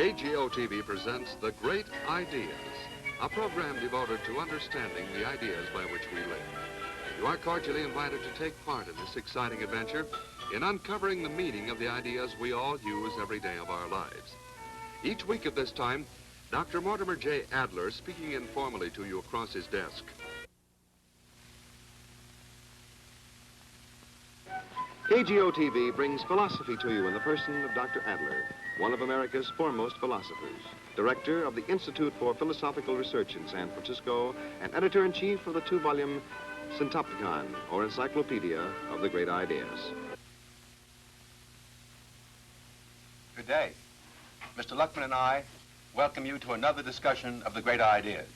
KGO-TV presents The Great Ideas, a program devoted to understanding the ideas by which we live. You are cordially invited to take part in this exciting adventure in uncovering the meaning of the ideas we all use every day of our lives. Each week at this time, Dr. Mortimer J. Adler speaking informally to you across his desk. KGO-TV brings philosophy to you in the person of Dr. Adler, one of America's foremost philosophers, director of the Institute for Philosophical Research in San Francisco, and editor-in-chief of the two-volume Centurythe, or Encyclopedia of the Great Ideas. Good day. Mr. Luckman and I welcome you to another discussion of the great ideas.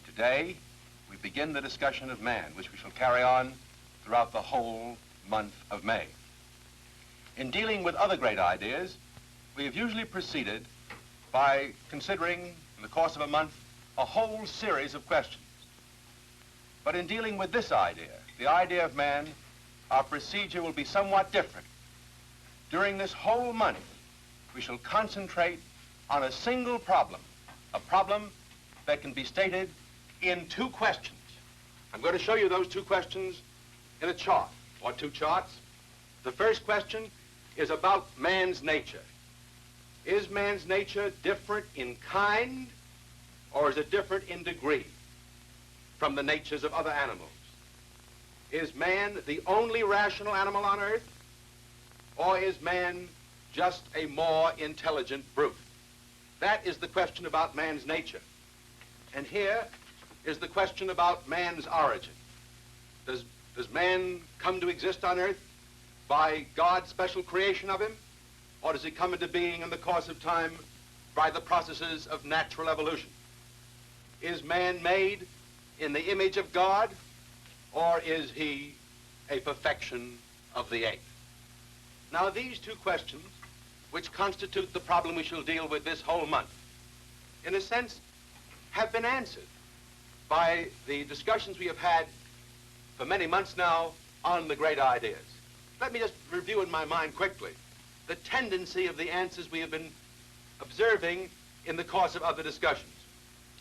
Today, we begin the discussion of man, which we shall carry on throughout the whole month of May. In dealing with other great ideas, we have usually proceeded by considering, in the course of a month, a whole series of questions. But in dealing with this idea, the idea of man, our procedure will be somewhat different. During this whole month, we shall concentrate on a single problem, a problem that can be stated in two questions. I'm going to show you those two questions in a chart, or two charts. The first question is about man's nature. Is man's nature different in kind, or is it different in degree from the natures of other animals? Is man the only rational animal on Earth, or is man just a more intelligent brute? That is the question about man's nature. And here is the question about man's origin. Does man come to exist on Earth by God's special creation of him, or does he come into being in the course of time by the processes of natural evolution? Is man made in the image of God, or is he a perfection of the ape? Now, these two questions, which constitute the problem we shall deal with this whole month, in a sense, have been answered by the discussions we have had for many months now on the great ideas. Let me just review in my mind quickly the tendency of the answers we have been observing in the course of other discussions.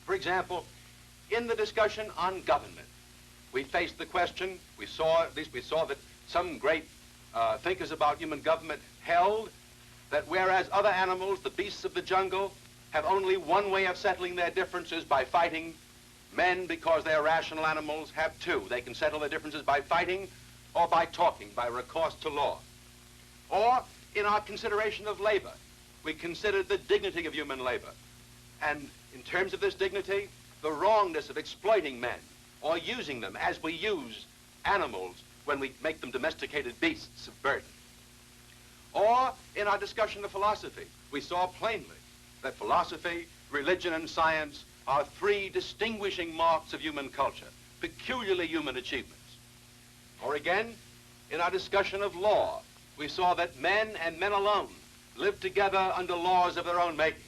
For example, in the discussion on government, we faced the question, we saw that some great thinkers about human government held that whereas other animals, the beasts of the jungle, have only one way of settling their differences by fighting, men, because they are rational animals, have two. They can settle their differences by fighting or by talking, by recourse to law. Or, in our consideration of labor, we considered the dignity of human labor. And in terms of this dignity, the wrongness of exploiting men or using them as we use animals when we make them domesticated beasts of burden. Or, in our discussion of philosophy, we saw plainly that philosophy, religion, and science are three distinguishing marks of human culture, peculiarly human achievements. Or again, in our discussion of law, we saw that men and men alone live together under laws of their own making,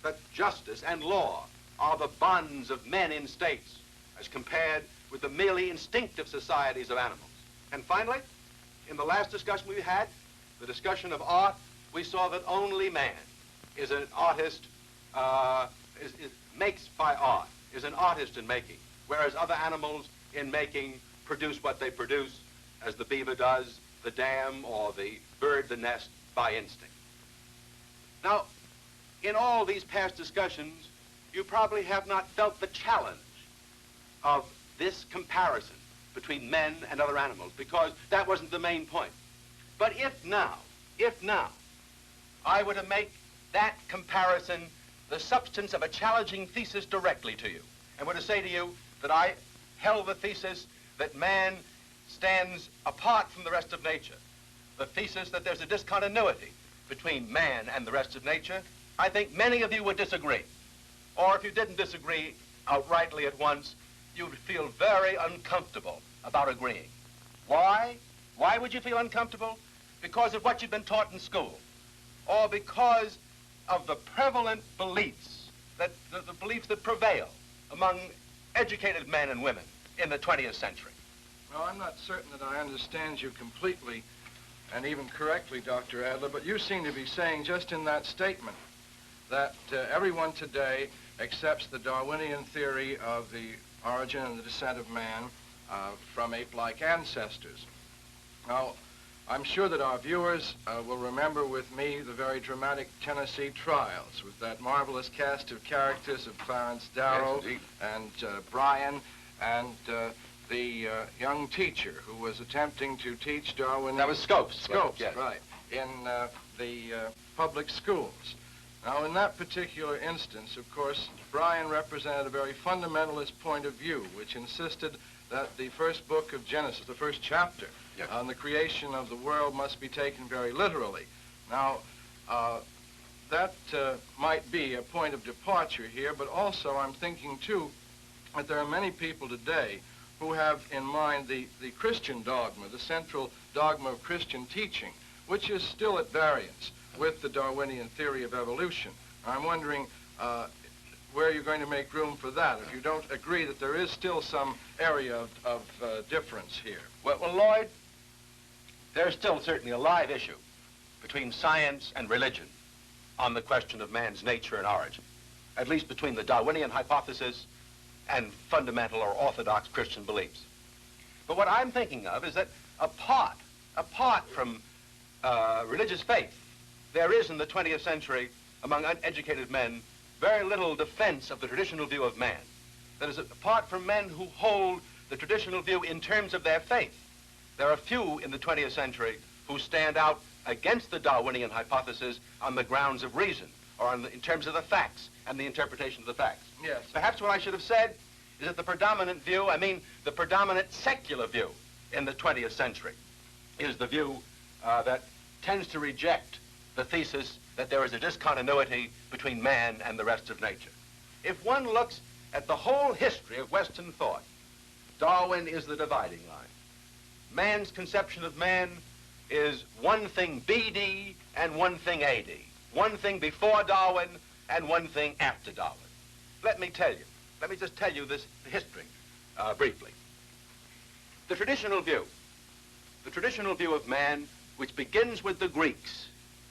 that justice and law are the bonds of men in states as compared with the merely instinctive societies of animals. And finally, in the last discussion we had, the discussion of art, we saw that only man is an artist, makes by art, is an artist in making, whereas other animals in making produce what they produce, as the beaver does, the dam, or the bird, the nest, by instinct. Now, in all these past discussions, you probably have not felt the challenge of this comparison between men and other animals, because that wasn't the main point. But if now, I were to make that comparison the substance of a challenging thesis directly to you, and were to say to you that I held the thesis that man stands apart from the rest of nature, the thesis that there's a discontinuity between man and the rest of nature, I think many of you would disagree. Or if you didn't disagree outrightly at once, you would feel very uncomfortable about agreeing. Why? Why would you feel uncomfortable? Because of what you've been taught in school, or because of the prevalent beliefs, that the beliefs that prevail among educated men and women in the 20th century. Well, I'm not certain that I understand you completely and even correctly, Dr. Adler, but you seem to be saying just in that statement that everyone today accepts the Darwinian theory of the origin and the descent of man from ape-like ancestors. Now, I'm sure that our viewers will remember with me the very dramatic Tennessee trials with that marvelous cast of characters of Clarence Darrow and Brian and the young teacher who was attempting to teach Darwin. That was Scopes. Scopes, yes. Right, in the public schools. Now, in that particular instance, of course, Brian represented a very fundamentalist point of view, which insisted that the first book of Genesis, the first chapter, yes, on the creation of the world must be taken very literally. Now, that might be a point of departure here, but also I'm thinking, too, that there are many people today who have in mind the Christian dogma, the central dogma of Christian teaching, which is still at variance with the Darwinian theory of evolution. I'm wondering where you're going to make room for that, if you don't agree that there is still some area of difference here. Well, Lloyd, there's still certainly a live issue between science and religion on the question of man's nature and origin, at least between the Darwinian hypothesis and fundamental or orthodox Christian beliefs. But what I'm thinking of is that apart from religious faith, there is in the 20th century, among uneducated men, very little defense of the traditional view of man. That is, apart from men who hold the traditional view in terms of their faith, there are few in the 20th century who stand out against the Darwinian hypothesis on the grounds of reason, or in terms of the facts and the interpretation of the facts. Yes. Perhaps what I should have said is that the predominant view, the predominant secular view in the 20th century is the view that tends to reject the thesis that there is a discontinuity between man and the rest of nature. If one looks at the whole history of Western thought, Darwin is the dividing line. Man's conception of man is one thing BD and one thing AD. One thing before Darwin and one thing after Darwin. Let me just tell you this history briefly. The traditional view of man, which begins with the Greeks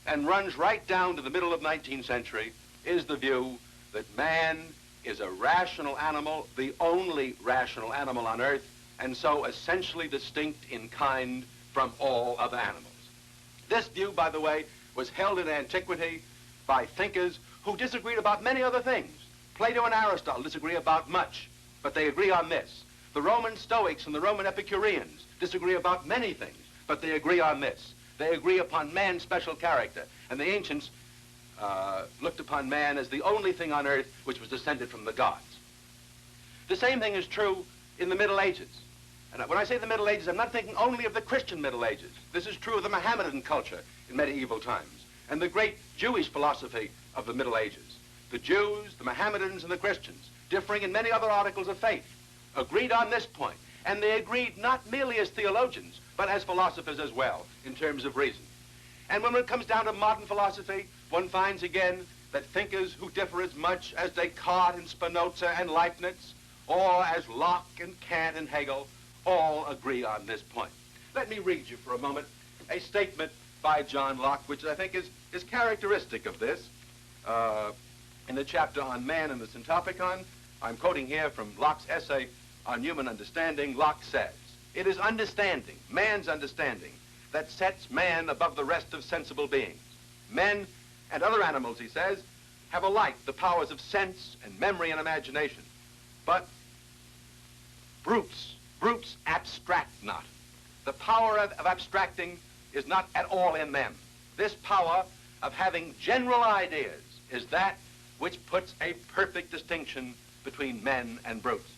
and runs right down to the middle of the 19th century, is the view that man is a rational animal, the only rational animal on Earth, and so essentially distinct in kind from all other animals. This view, by the way, was held in antiquity by thinkers who disagreed about many other things. Plato and Aristotle disagree about much, but they agree on this. The Roman Stoics and the Roman Epicureans disagree about many things, but they agree on this. They agree upon man's special character, and the ancients looked upon man as the only thing on earth which was descended from the gods. The same thing is true in the Middle Ages. And when I say the Middle Ages, I'm not thinking only of the Christian Middle Ages. This is true of the Mohammedan culture in medieval times, and the great Jewish philosophy of the Middle Ages. The Jews, the Mohammedans, and the Christians, differing in many other articles of faith, agreed on this point, and they agreed not merely as theologians, but as philosophers as well, in terms of reason. And when it comes down to modern philosophy, one finds again that thinkers who differ as much as Descartes and Spinoza and Leibniz, or as Locke and Kant and Hegel, all agree on this point. Let me read you for a moment a statement by John Locke, which I think is characteristic of this. In the chapter on man and the Syntopicon, I'm quoting here from Locke's essay on human understanding. Locke says, "It is understanding, man's understanding, that sets man above the rest of sensible beings. Men and other animals," he says, "have alike the powers of sense and memory and imagination. But brutes Brutes abstract not. The power of abstracting is not at all in them. This power of having general ideas is that which puts a perfect distinction between men and brutes.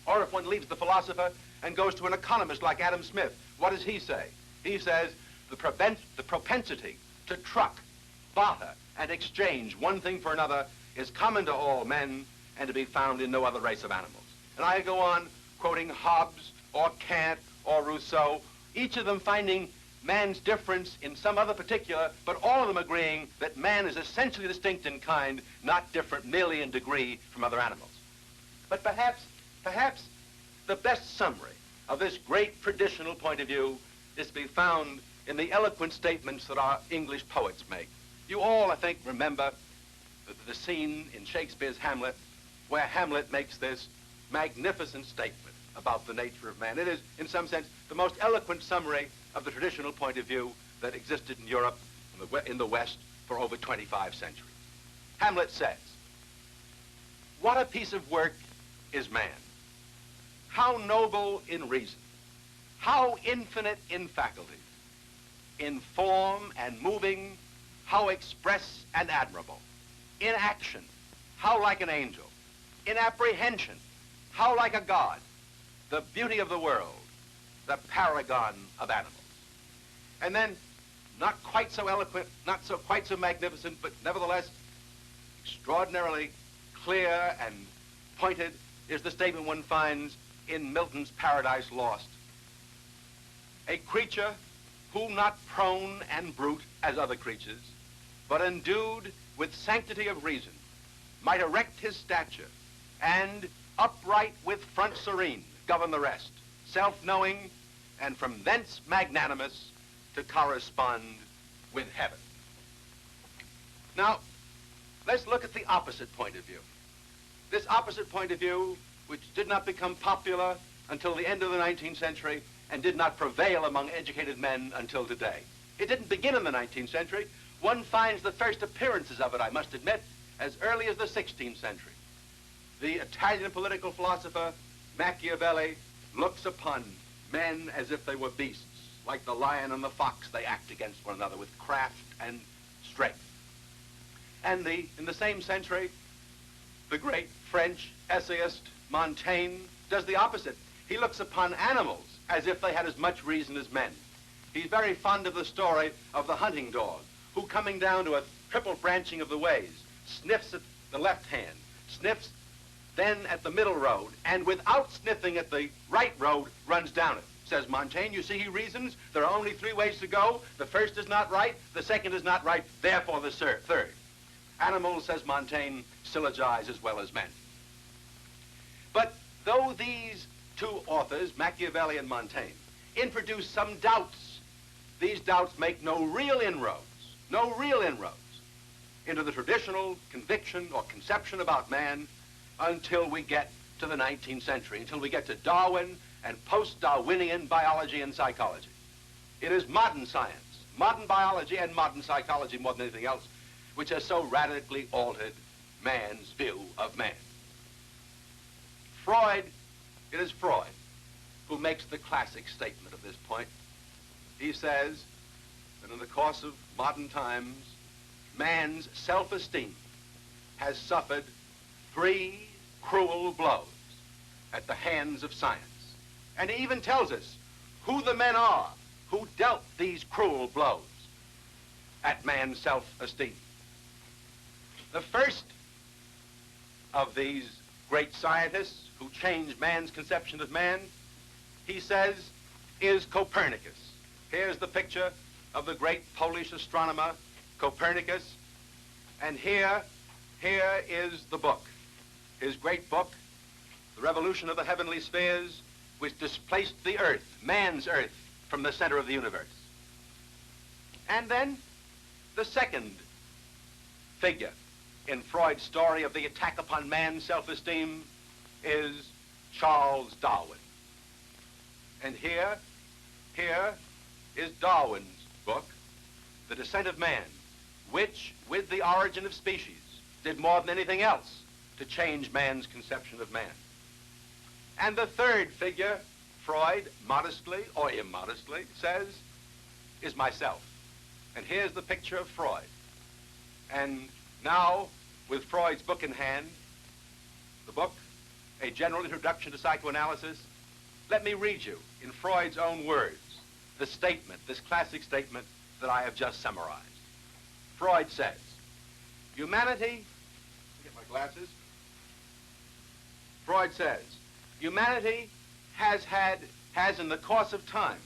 Or if one leaves the philosopher and goes to an economist like Adam Smith, what does he say? He says the propensity to truck, barter, and exchange one thing for another is common to all men and to be found in no other race of animals. And I go on quoting Hobbes or Kant or Rousseau, each of them finding man's difference in some other particular, but all of them agreeing that man is essentially distinct in kind, not different merely in degree from other animals. But perhaps the best summary of this great traditional point of view is to be found in the eloquent statements that our English poets make. You all, I think, remember the scene in Shakespeare's Hamlet where Hamlet makes this magnificent statement about the nature of man. It is, in some sense, the most eloquent summary of the traditional point of view that existed in Europe and in the West for over 25 centuries. Hamlet says, "What a piece of work is man! How noble in reason, how infinite in faculty, in form and moving, how express and admirable, in action, how like an angel, in apprehension, how like a god, the beauty of the world, the paragon of animals." And then, not quite so eloquent, not quite so magnificent, but nevertheless extraordinarily clear and pointed is the statement one finds in Milton's Paradise Lost. "A creature who, not prone and brute as other creatures, but endued with sanctity of reason, might erect his stature, and upright with front serene govern the rest, self-knowing, and from thence magnanimous to correspond with heaven." Now, let's look at the opposite point of view. This opposite point of view, which did not become popular until the end of the 19th century and did not prevail among educated men until today. It didn't begin in the 19th century. One finds the first appearances of it, I must admit, as early as the 16th century. The Italian political philosopher Machiavelli looks upon men as if they were beasts. Like the lion and the fox, they act against one another with craft and strength. And in the same century, the great French essayist Montaigne does the opposite. He looks upon animals as if they had as much reason as men. He's very fond of the story of the hunting dog, who, coming down to a triple branching of the ways, sniffs at the left hand, sniffs then at the middle road, and without sniffing at the right road, runs down it. Says Montaigne, you see, he reasons, there are only three ways to go. The first is not right, the second is not right, therefore the third. Animals, says Montaigne, syllogize as well as men. But though these two authors, Machiavelli and Montaigne, introduce some doubts, these doubts make no real inroads into the traditional conviction or conception about man until we get to the 19th century, until we get to Darwin and post-Darwinian biology and psychology. It is modern science, modern biology and modern psychology more than anything else, which has so radically altered man's view of man. It is Freud who makes the classic statement of this point. He says that in the course of modern times, man's self-esteem has suffered 3 cruel blows at the hands of science. And he even tells us who the men are who dealt these cruel blows at man's self-esteem. The first of these great scientists who changed man's conception of man, he says, is Copernicus. Here's the picture of the great Polish astronomer Copernicus, and here is the book, his great book, The Revolution of the Heavenly Spheres, which displaced the Earth, man's Earth, from the center of the universe. And then the second figure in Freud's story of the attack upon man's self-esteem is Charles Darwin. And here is Darwin's book, The Descent of Man, which, with The Origin of Species, did more than anything else to change man's conception of man. And the third figure, Freud, modestly or immodestly, says is myself. And here's the picture of Freud. And now, with Freud's book in hand, the book, A General Introduction to Psychoanalysis, let me read you, in Freud's own words, the statement, this classic statement that I have just summarized. Freud says, humanity, get my glasses. Freud says, humanity has in the course of time,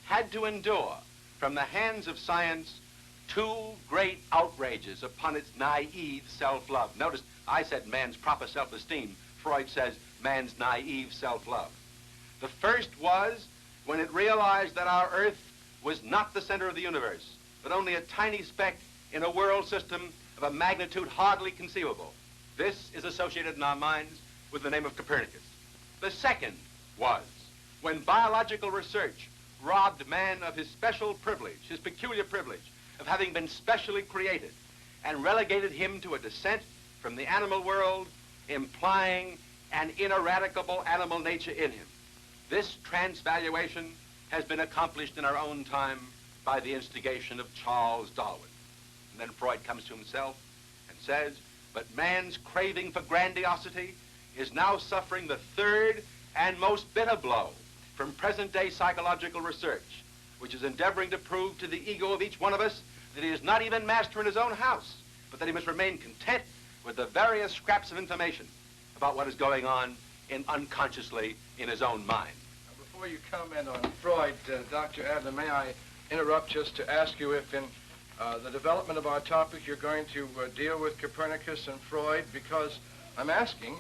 had to endure from the hands of science two great outrages upon its naive self-love. Notice, I said man's proper self-esteem. Freud says man's naive self-love. The first was when it realized that our Earth was not the center of the universe, but only a tiny speck in a world system of a magnitude hardly conceivable. This is associated in our minds with the name of Copernicus. The second was when biological research robbed man of his special privilege, his peculiar privilege of having been specially created, and relegated him to a descent from the animal world, implying an ineradicable animal nature in him. This transvaluation has been accomplished in our own time by the instigation of Charles Darwin. And then Freud comes to himself and says, but man's craving for grandiosity is now suffering the third and most bitter blow from present-day psychological research, which is endeavoring to prove to the ego of each one of us that he is not even master in his own house, but that he must remain content with the various scraps of information about what is going on unconsciously in his own mind. Before you comment on Freud, Dr. Adler, may I interrupt just to ask you if in the development of our topic you're going to deal with Copernicus and Freud, because I'm asking,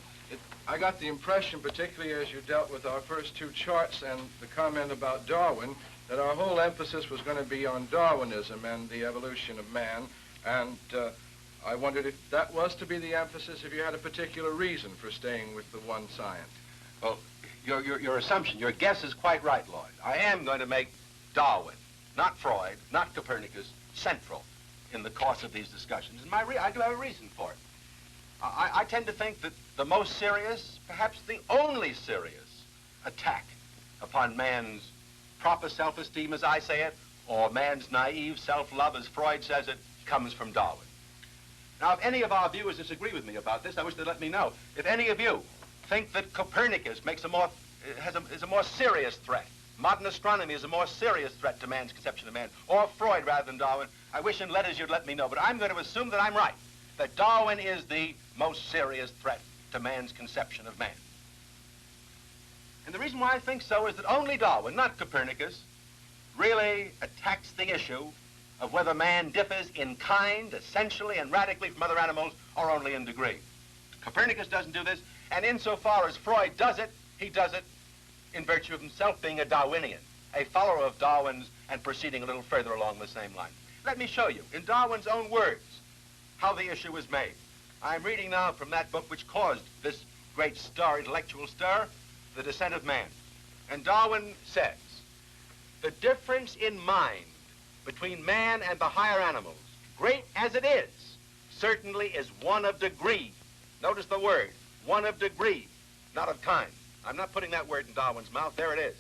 I got the impression, particularly as you dealt with our first two charts and the comment about Darwin, that our whole emphasis was going to be on Darwinism and the evolution of man, and I wondered if that was to be the emphasis, if you had a particular reason for staying with the one science. Well, your assumption, your guess is quite right, Lloyd. I am going to make Darwin, not Freud, not Copernicus, central in the course of these discussions. And I do have a reason for it. I tend to think that the most serious, perhaps the only serious attack upon man's proper self-esteem, as I say it, or man's naive self-love, as Freud says it, comes from Darwin. Now, if any of our viewers disagree with me about this, I wish they'd let me know. If any of you think that Copernicus makes is a more serious threat, modern astronomy is a more serious threat to man's conception of man, or Freud rather than Darwin, I wish in letters you'd let me know. But I'm going to assume that I'm right, that Darwin is the most serious threat to man's conception of man. And the reason why I think so is that only Darwin, not Copernicus, really attacks the issue of whether man differs in kind, essentially and radically from other animals, or only in degree. Copernicus doesn't do this, and insofar as Freud does it, he does it in virtue of himself being a Darwinian, a follower of Darwin's and proceeding a little further along the same line. Let me show you, in Darwin's own words, how the issue was made. I'm reading now from that book which caused this great stir, intellectual stir, The Descent of Man. And Darwin says, the difference in mind between man and the higher animals, great as it is, certainly is one of degree. Notice the word, one of degree, not of kind. I'm not putting that word in Darwin's mouth, there it is.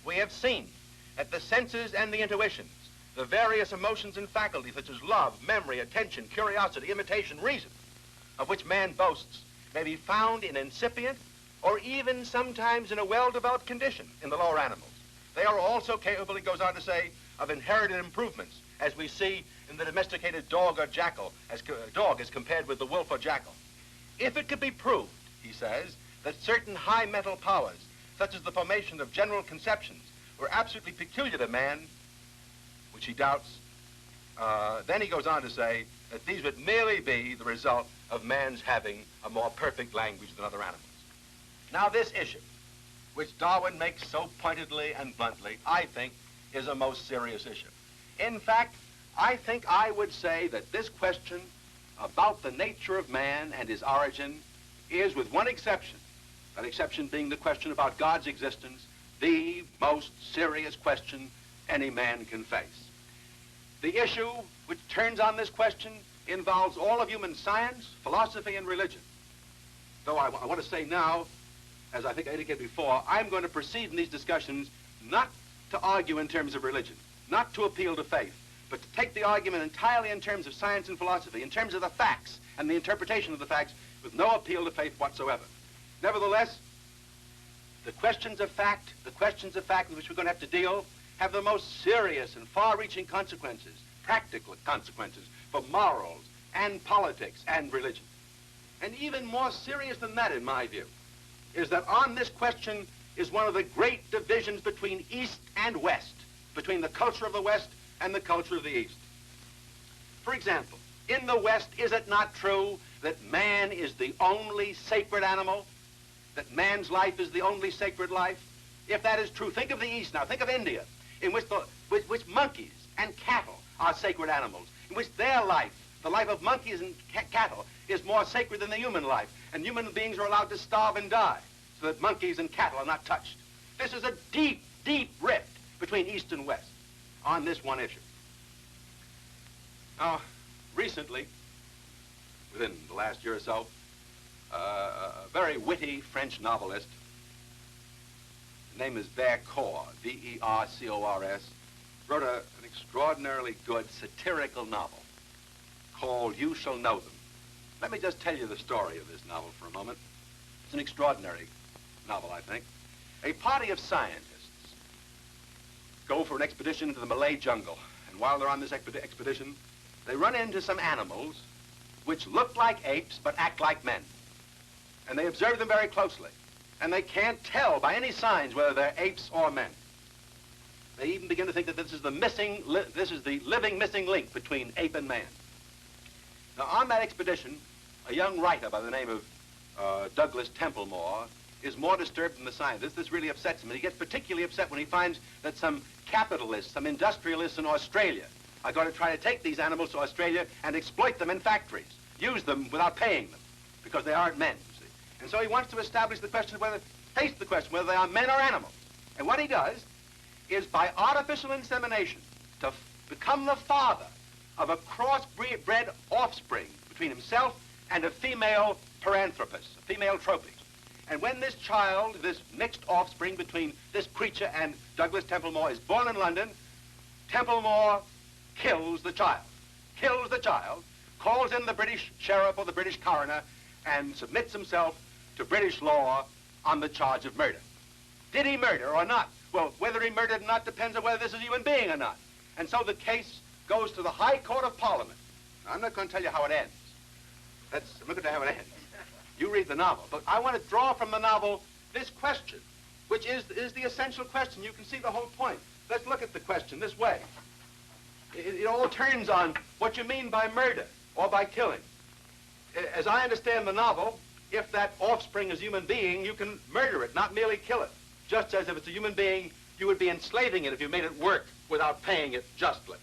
We have seen that the senses and the intuitions, the various emotions and faculties such as love, memory, attention, curiosity, imitation, reason, of which man boasts, may be found in incipient or even sometimes in a well-developed condition in the lower animals. They are also capable, he goes on to say, of inherited improvements, as we see in the domesticated dog or jackal, dog as compared with the wolf or jackal. If it could be proved, he says, that certain high mental powers, such as the formation of general conceptions, were absolutely peculiar to man, which he doubts, then he goes on to say that these would merely be the result of man's having a more perfect language than other animals. Now this issue, which Darwin makes so pointedly and bluntly, I think, is a most serious issue. In fact, I think I would say that this question about the nature of man and his origin is, with one exception, that exception being the question about God's existence, the most serious question any man can face. The issue which turns on this question involves all of human science, philosophy, and religion. Though I want to say now as I think I indicated before, I'm going to proceed in these discussions not to argue in terms of religion, not to appeal to faith, but to take the argument entirely in terms of science and philosophy, in terms of the facts and the interpretation of the facts, with no appeal to faith whatsoever. Nevertheless, the questions of fact with which we're going to have to deal have the most serious and far-reaching consequences, practical consequences, for morals and politics and religion. And even more serious than that, in my view, is that on this question is one of the great divisions between East and West, between the culture of the West and the culture of the East. For example, in the West, is it not true that man is the only sacred animal? That man's life is the only sacred life? If that is true, think of the East now. Think of India, in which monkeys and cattle are sacred animals, in which their life, the life of monkeys and cattle, is more sacred than the human life, and human beings are allowed to starve and die so that monkeys and cattle are not touched. This is a deep, deep rift between East and West on this one issue. Now, recently, within the last year or so, a very witty French novelist, his name is Vercors, V-E-R-C-O-R-S, wrote an extraordinarily good satirical novel called You Shall Know Them. Let me just tell you the story of this novel for a moment. It's an extraordinary novel, I think. A party of scientists go for an expedition to the Malay jungle, and while they're on this expedition, they run into some animals which look like apes but act like men. And they observe them very closely, and they can't tell by any signs whether they're apes or men. They even begin to think that this is the living missing link between ape and man. Now, on that expedition, a young writer by the name of Douglas Templemore is more disturbed than the scientist. This really upsets him, and he gets particularly upset when he finds that some capitalists, some industrialists in Australia are going to try to take these animals to Australia and exploit them in factories, use them without paying them, because they aren't men, you see. And so he wants to establish the question of face the question whether they are men or animals. And what he does is, by artificial insemination, to become the father of a cross-bred offspring between himself and a female paranthropus, a female trophy. And when this child, this mixed offspring between this creature and Douglas Templemore, is born in London, Templemore kills the child, calls in the British sheriff or the British coroner, and submits himself to British law on the charge of murder. Did he murder or not? Well, whether he murdered or not depends on whether this is a human being or not. And so the case goes to the High Court of Parliament. Now, I'm not going to tell you how it ends. I'm not going to how it ends. You read the novel. But I want to draw from the novel this question, which is the essential question. You can see the whole point. Let's look at the question this way. It all turns on what you mean by murder or by killing. As I understand the novel, if that offspring is a human being, you can murder it, not merely kill it. Just as if it's a human being, you would be enslaving it if you made it work without paying it justly.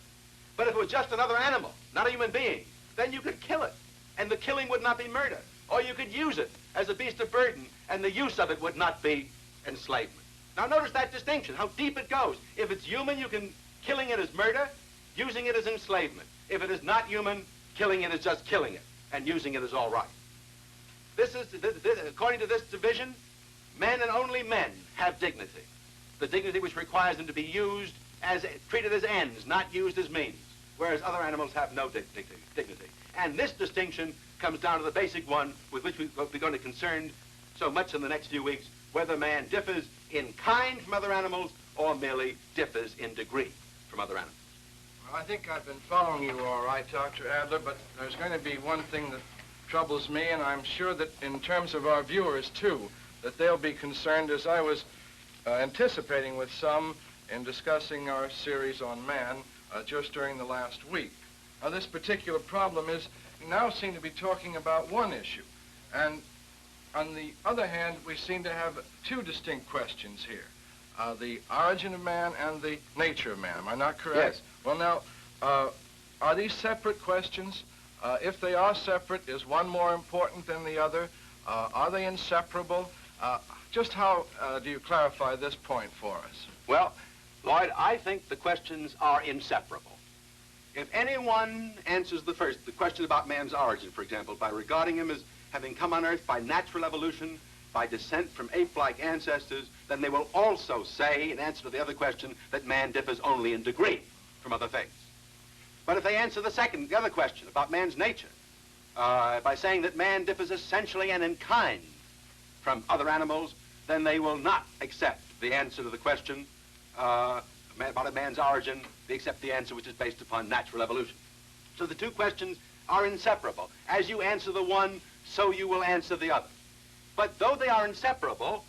But if it was just another animal, not a human being, then you could kill it, and the killing would not be murder. Or you could use it as a beast of burden, and the use of it would not be enslavement. Now notice that distinction, how deep it goes. If it's human, killing it is murder, using it is enslavement. If it is not human, killing it is just killing it, and using it is all right. According to this division, men and only men have dignity. The dignity which requires them to be treated as ends, not used as means, whereas other animals have no dignity. And this distinction comes down to the basic one with which we're going to concern so much in the next few weeks, whether man differs in kind from other animals or merely differs in degree from other animals. Well, I think I've been following you all right, Dr. Adler, but there's going to be one thing that troubles me, and I'm sure that in terms of our viewers, too, that they'll be concerned, as I was anticipating with some in discussing our series on man just during the last week. Now, this particular problem is, we now seem to be talking about one issue, and on the other hand, we seem to have two distinct questions here. The origin of man and the nature of man. Am I not correct? Yes. Well, now, are these separate questions? If they are separate, is one more important than the other? Are they inseparable? Just how do you clarify this point for us? Well, Lloyd, I think the questions are inseparable. If anyone answers the question about man's origin, for example, by regarding him as having come on Earth by natural evolution by descent from ape-like ancestors, then they will also say, in answer to the other question, that man differs only in degree from other things. But if they answer the other question about man's nature, by saying that man differs essentially and in kind from other animals, then they will not accept the answer to the question about a man's origin. They accept the answer which is based upon natural evolution. So the two questions are inseparable. As you answer the one, so you will answer the other. But though they are inseparable,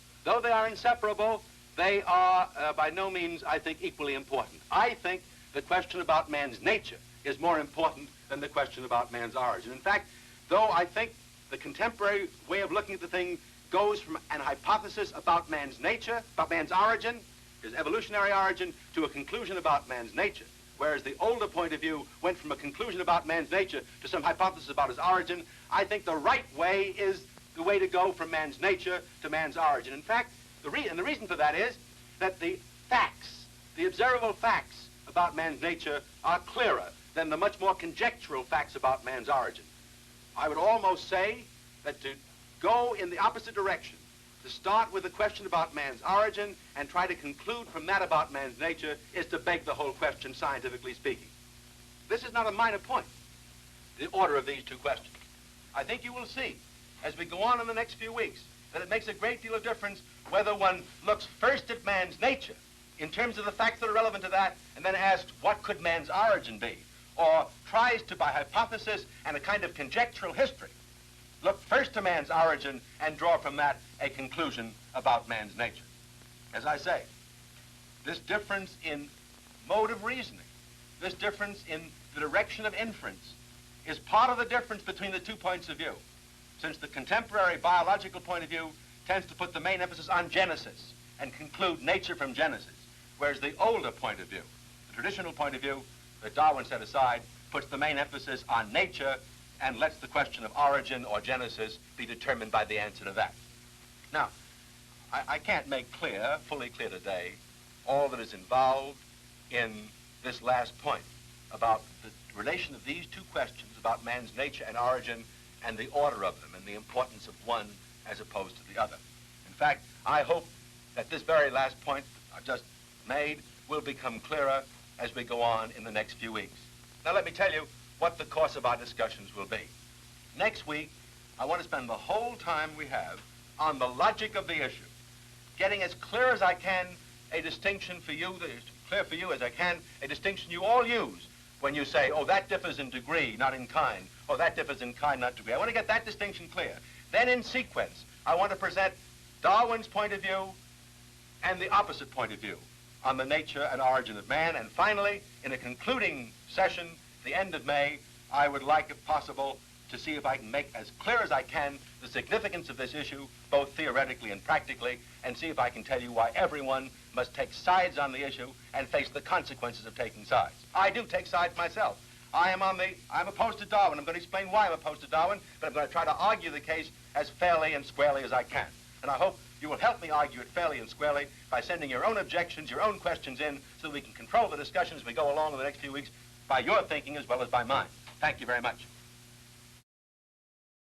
they are by no means, I think, equally important. I think the question about man's nature is more important than the question about man's origin. In fact, though I think the contemporary way of looking at the thing goes from an hypothesis about man's nature, about man's origin, his evolutionary origin, to a conclusion about man's nature, whereas the older point of view went from a conclusion about man's nature to some hypothesis about his origin, I think the right way is the way to go from man's nature to man's origin. In fact, the reason for that is that the facts, the observable facts about man's nature are clearer than the much more conjectural facts about man's origin. I would almost say that to go in the opposite direction, to start with the question about man's origin and try to conclude from that about man's nature, is to beg the whole question, scientifically speaking. This is not a minor point, the order of these two questions. I think you will see, as we go on in the next few weeks, that it makes a great deal of difference whether one looks first at man's nature in terms of the facts that are relevant to that, and then asks, what could man's origin be? Or tries to, by hypothesis and a kind of conjectural history, look first to man's origin and draw from that a conclusion about man's nature. As I say, this difference in mode of reasoning, this difference in the direction of inference, is part of the difference between the 2 points of view, since the contemporary biological point of view tends to put the main emphasis on Genesis and conclude nature from Genesis, whereas the older point of view, the traditional point of view that Darwin set aside, puts the main emphasis on nature and lets the question of origin or Genesis be determined by the answer to that. Now, I can't make fully clear today, all that is involved in this last point about the relation of these two questions about man's nature and origin and the order of them and the importance of one as opposed to the other. In fact, I hope that this very last point I've just made will become clearer as we go on in the next few weeks. Now let me tell you what the course of our discussions will be. Next week, I want to spend the whole time we have on the logic of the issue, getting as clear as I can a distinction for you, as clear for you as I can, a distinction you all use when you say, oh, that differs in degree, not in kind, or that differs in kind, not degree. I want to get that distinction clear. Then in sequence, I want to present Darwin's point of view and the opposite point of view on the nature and origin of man. And finally, in a concluding session, the end of May, I would like, if possible, to see if I can make as clear as I can the significance of this issue, both theoretically and practically, and see if I can tell you why everyone must take sides on the issue and face the consequences of taking sides. I do take sides myself. I'm opposed to Darwin. I'm going to explain why I'm opposed to Darwin, but I'm going to try to argue the case as fairly and squarely as I can. And I hope you will help me argue it fairly and squarely by sending your own objections, your own questions in, so that we can control the discussion as we go along in the next few weeks by your thinking as well as by mine. Thank you very much.